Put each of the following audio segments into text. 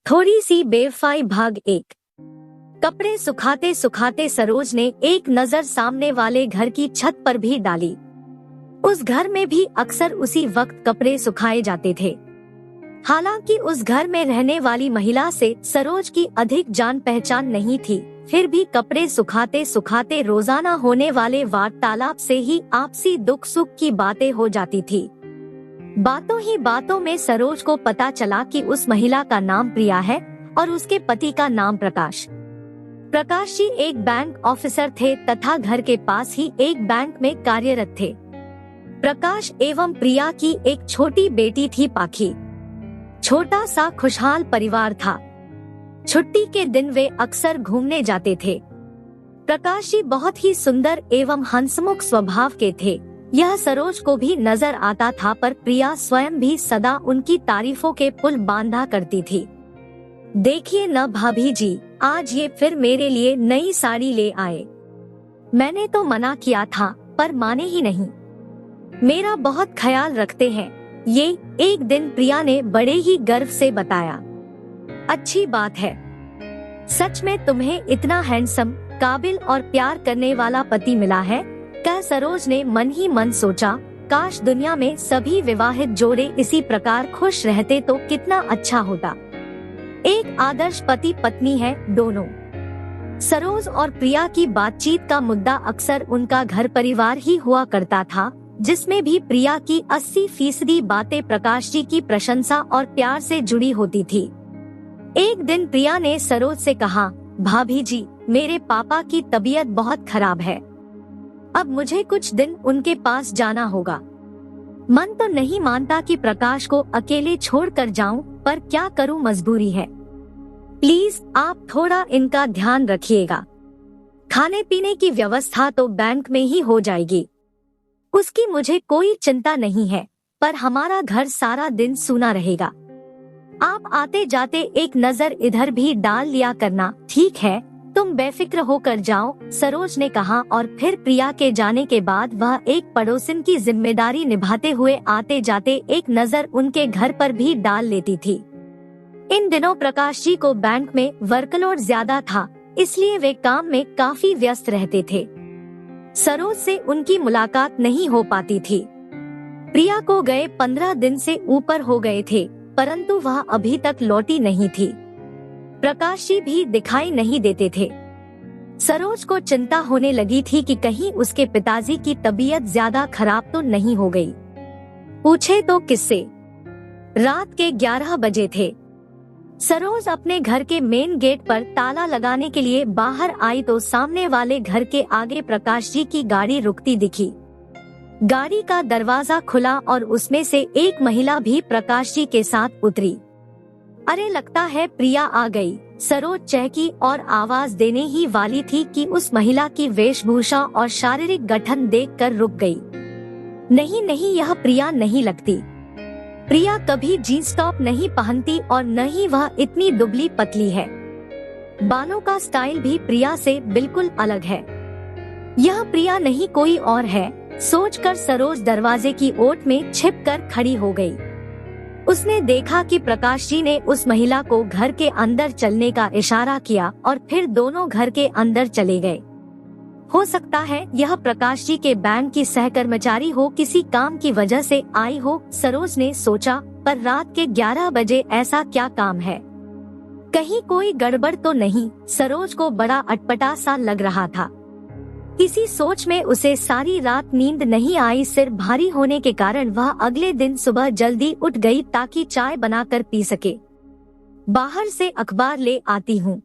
थोड़ी सी बेवफाई भाग 1। कपड़े सुखाते सुखाते सरोज ने एक नजर सामने वाले घर की छत पर भी डाली। उस घर में भी अक्सर उसी वक्त कपड़े सुखाए जाते थे। हालांकि उस घर में रहने वाली महिला से सरोज की अधिक जान पहचान नहीं थी, फिर भी कपड़े सुखाते सुखाते रोजाना होने वाले वार्तालाप से ही आपसी दुख सुख की बातें हो जाती थी। बातों ही बातों में सरोज को पता चला कि उस महिला का नाम प्रिया है और उसके पति का नाम प्रकाश। प्रकाश जी एक बैंक ऑफिसर थे तथा घर के पास ही एक बैंक में कार्यरत थे। प्रकाश एवं प्रिया की एक छोटी बेटी थी पाखी। छोटा सा खुशहाल परिवार था। छुट्टी के दिन वे अक्सर घूमने जाते थे। प्रकाश जी बहुत ही सुंदर एवं हंसमुख स्वभाव के थे, यह सरोज को भी नजर आता था, पर प्रिया स्वयं भी सदा उनकी तारीफों के पुल बांधा करती थी। देखिए न भाभी जी, आज ये फिर मेरे लिए नई साड़ी ले आए। मैंने तो मना किया था पर माने ही नहीं। मेरा बहुत ख्याल रखते हैं ये, एक दिन प्रिया ने बड़े ही गर्व से बताया। अच्छी बात है, सच में तुम्हें इतना हैंडसम, काबिल और प्यार करने वाला पति मिला है। कह सरोज ने मन ही मन सोचा, काश दुनिया में सभी विवाहित जोड़े इसी प्रकार खुश रहते तो कितना अच्छा होता। एक आदर्श पति पत्नी है दोनों। सरोज और प्रिया की बातचीत का मुद्दा अक्सर उनका घर परिवार ही हुआ करता था, जिसमें भी प्रिया की 80% बातें प्रकाश जी की प्रशंसा और प्यार से जुड़ी होती थी। एक दिन प्रिया ने सरोज से कहा, भाभी जी, मेरे पापा की तबीयत बहुत खराब है। अब मुझे कुछ दिन उनके पास जाना होगा। मन तो नहीं मानता कि प्रकाश को अकेले छोड़कर जाऊं, पर क्या करूं, मजबूरी है। प्लीज आप थोड़ा इनका ध्यान रखिएगा। खाने पीने की व्यवस्था तो बैंक में ही हो जाएगी, उसकी मुझे कोई चिंता नहीं है, पर हमारा घर सारा दिन सूना रहेगा। आप आते जाते एक नजर इधर भी डाल लिया करना, ठीक है? तुम बेफिक्र होकर जाओ, सरोज ने कहा, और फिर प्रिया के जाने के बाद वह एक पड़ोसिन की जिम्मेदारी निभाते हुए आते जाते एक नजर उनके घर पर भी डाल लेती थी। इन दिनों प्रकाश जी को बैंक में वर्कलोड ज्यादा था, इसलिए वे काम में काफी व्यस्त रहते थे। सरोज से उनकी मुलाकात नहीं हो पाती थी। प्रिया को गए 15 दिन से ऊपर हो गए थे, परंतु वह अभी तक लौटी नहीं थी। प्रकाश जी भी दिखाई नहीं देते थे। सरोज को चिंता होने लगी थी कि कहीं उसके पिताजी की तबीयत ज्यादा खराब तो नहीं हो गई। पूछे तो किससे? रात के 11 बजे थे। सरोज अपने घर के मेन गेट पर ताला लगाने के लिए बाहर आई तो सामने वाले घर के आगे प्रकाश जी की गाड़ी रुकती दिखी। गाड़ी का दरवाजा खुला और उसमें से एक महिला भी प्रकाश जी के साथ उतरी। अरे लगता है प्रिया आ गई, सरोज चहकी और आवाज देने ही वाली थी कि उस महिला की वेशभूषा और शारीरिक गठन देखकर रुक गई। नहीं नहीं, यह प्रिया नहीं लगती। प्रिया कभी जींस टॉप नहीं पहनती और न ही वह इतनी दुबली पतली है। बालों का स्टाइल भी प्रिया से बिल्कुल अलग है। यह प्रिया नहीं कोई और है, सोचकर सरोज दरवाजे की ओट में छिपकर खड़ी हो गई। उसने देखा कि प्रकाश जी ने उस महिला को घर के अंदर चलने का इशारा किया और फिर दोनों घर के अंदर चले गए। हो सकता है यह प्रकाश जी के बैंक की सहकर्मचारी हो, किसी काम की वजह से आई हो, सरोज ने सोचा, पर रात के 11 बजे ऐसा क्या काम है? कहीं कोई गड़बड़ तो नहीं? सरोज को बड़ा अटपटा सा लग रहा था। इसी सोच में उसे सारी रात नींद नहीं आई। सिर भारी होने के कारण वह अगले दिन सुबह जल्दी उठ गई ताकि चाय बनाकर पी सके। बाहर से अखबार ले आती हूँ,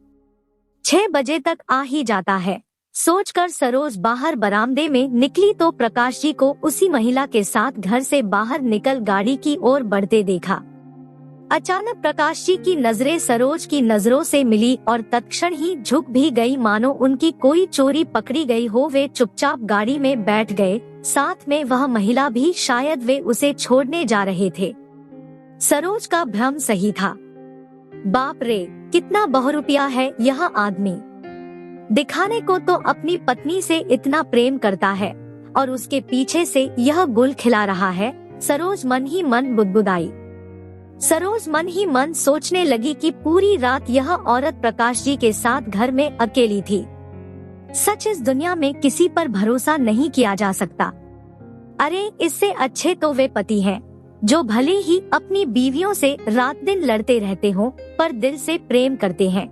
6 बजे तक आ ही जाता है, सोचकर सरोज बाहर बरामदे में निकली तो प्रकाश जी को उसी महिला के साथ घर से बाहर निकल गाड़ी की ओर बढ़ते देखा। अचानक प्रकाश जी की नजरें सरोज की नजरों से मिली और तत्क्षण ही झुक भी गई, मानो उनकी कोई चोरी पकड़ी गई हो। वे चुपचाप गाड़ी में बैठ गए, साथ में वह महिला भी, शायद वे उसे छोड़ने जा रहे थे। सरोज का भ्रम सही था। बाप रे, कितना बहुरूपिया है यह आदमी। दिखाने को तो अपनी पत्नी से इतना प्रेम करता है और उसके पीछे से यह गुल खिला रहा है, सरोज मन ही मन बुदबुदाई। सरोज मन ही मन सोचने लगी कि पूरी रात यह औरत प्रकाश जी के साथ घर में अकेली थी। सच इस दुनिया में किसी पर भरोसा नहीं किया जा सकता। अरे इससे अच्छे तो वे पति हैं, जो भले ही अपनी बीवियों से रात दिन लड़ते रहते हों, पर दिल से प्रेम करते हैं।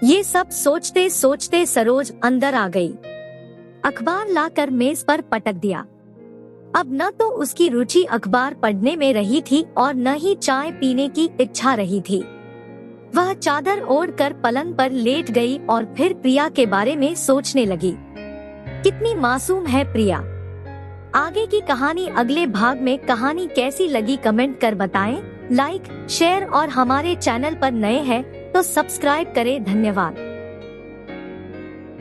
ये सब सोचते सोचते सरोज अंदर आ गई। अखबार लाकर मेज पर पटक दिया। अब न तो उसकी रुचि अखबार पढ़ने में रही थी और न ही चाय पीने की इच्छा रही थी। वह चादर ओढ़कर पलंग पर लेट गई और फिर प्रिया के बारे में सोचने लगी। कितनी मासूम है प्रिया। आगे की कहानी अगले भाग में। कहानी कैसी लगी कमेंट कर बताएं। लाइक, शेयर और हमारे चैनल पर नए हैं तो सब्सक्राइब करें। धन्यवाद।